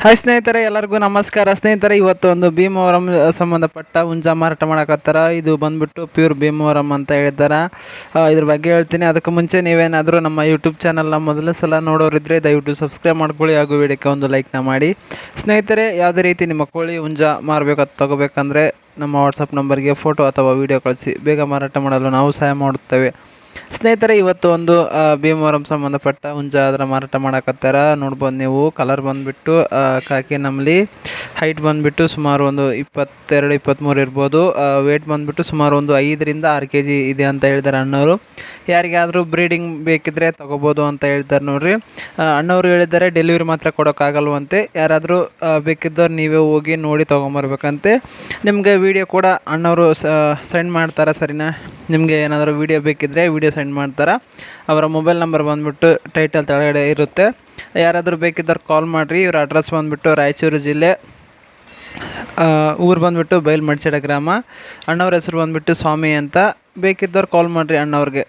Hi ಸ್ನೇಹಿತರೆ, ಎಲ್ಲರಿಗೂ ನಮಸ್ಕಾರ. ಸ್ನೇಹಿತರೆ, ಇವತ್ತು ಒಂದು ಭೀಮವರಂ ಸಂಬಂಧಪಟ್ಟ ಹುಂಜ ಮಾರಾಟ ಮಾಡಕತ್ತಾರ. ಇದು ಬಂದ್ಬಿಟ್ಟು ಪ್ಯೂರ್ ಭೀಮವರಂ ಅಂತ ಹೇಳಿದ್ದಾರೆ. ಇದ್ರ ಬಗ್ಗೆ ಹೇಳ್ತೀನಿ. ಅದಕ್ಕೆ ಮುಂಚೆ ನೀವೇನಾದರೂ ನಮ್ಮ ಯೂಟ್ಯೂಬ್ ಚಾನಲ್ನ ಮೊದಲ ಸಲ ನೋಡೋರಿದ್ದರೆ ದಯವಿಟ್ಟು ಸಬ್ಸ್ಕ್ರೈಬ್ ಮಾಡ್ಕೊಳ್ಳಿ ಹಾಗೂ ವಿಡಿಯೋಕ್ಕೆ ಒಂದು ಲೈಕ್ನ ಮಾಡಿ. ಸ್ನೇಹಿತರೆ, ಯಾವುದೇ ರೀತಿ ನಿಮ್ಮ ಕೋಳಿ ಹುಂಜ ಮಾರಬೇಕು ತಗೋಬೇಕಂದ್ರೆ ನಮ್ಮ ವಾಟ್ಸಪ್ ನಂಬರ್ಗೆ ಫೋಟೋ ಅಥವಾ ವಿಡಿಯೋ ಕಳಿಸಿ. ಬೇಗ ಮಾರಾಟ ಮಾಡಲು ನಾವು ಸಹಾಯ ಮಾಡುತ್ತೇವೆ. ಸ್ನೇಹಿತರೆ, ಇವತ್ತು ಒಂದು ಭೀಮವರಂ ಸಂಬಂಧಪಟ್ಟ ಹುಂಜ ಅದರ ಮಾರಾಟ ಮಾಡಕತ್ತಾರ. ನೋಡ್ಬೋದು ನೀವು. ಕಲರ್ ಬಂದುಬಿಟ್ಟು ಕಾಕಿ ನಮ್ಮಲ್ಲಿ. ಹೈಟ್ ಬಂದುಬಿಟ್ಟು ಸುಮಾರು ಒಂದು 22-23 ಇರ್ಬೋದು. ವೇಟ್ ಬಂದುಬಿಟ್ಟು ಸುಮಾರು ಒಂದು 5-6 kg ಇದೆ ಅಂತ ಹೇಳಿದ್ದಾರೆ ಅಣ್ಣವರು. ಯಾರಿಗಾದರೂ ಬ್ರೀಡಿಂಗ್ ಬೇಕಿದ್ದರೆ ತೊಗೋಬೋದು ಅಂತ ಹೇಳ್ತಾರೆ ನೋಡ್ರಿ. ಅಣ್ಣವರು ಹೇಳಿದ್ದಾರೆ ಡೆಲಿವರಿ ಮಾತ್ರ ಕೊಡೋಕ್ಕಾಗಲ್ವಂತೆ. ಯಾರಾದರೂ ಬೇಕಿದ್ದವ್ರು ನೀವೇ ಹೋಗಿ ನೋಡಿ ತೊಗೊಂಬರ್ಬೇಕಂತೆ. ನಿಮಗೆ ವೀಡಿಯೋ ಕೂಡ ಅಣ್ಣವರು ಸೆಂಡ್ ಮಾಡ್ತಾರೆ. ಸರಿನಾ? ನಿಮಗೆ ಏನಾದರೂ ವೀಡಿಯೋ ಬೇಕಿದ್ದರೆ ವೀಡಿಯೋ ಸೆಂಡ್ ಮಾಡ್ತಾರೆ. ಅವರ ಮೊಬೈಲ್ ನಂಬರ್ ಬಂದುಬಿಟ್ಟು ಟೈಟಲ್ ಕೆಳಗಡೆ ಇರುತ್ತೆ. ಯಾರಾದರೂ ಬೇಕಿದ್ದವ್ರು ಕಾಲ್ ಮಾಡಿರಿ. ಇವ್ರ ಅಡ್ರೆಸ್ ಬಂದುಬಿಟ್ಟು ರಾಯಚೂರು ಜಿಲ್ಲೆ, ಊರು ಬಂದುಬಿಟ್ಟು ಬೈಲ್ಮಡ್ಚಡ ಗ್ರಾಮ. ಅಣ್ಣವ್ರ ಹೆಸರು ಬಂದುಬಿಟ್ಟು ಸ್ವಾಮಿ ಅಂತ. ಬೇಕಿದ್ದವ್ರು ಕಾಲ್ ಮಾಡಿರಿ ಅಣ್ಣವ್ರಿಗೆ.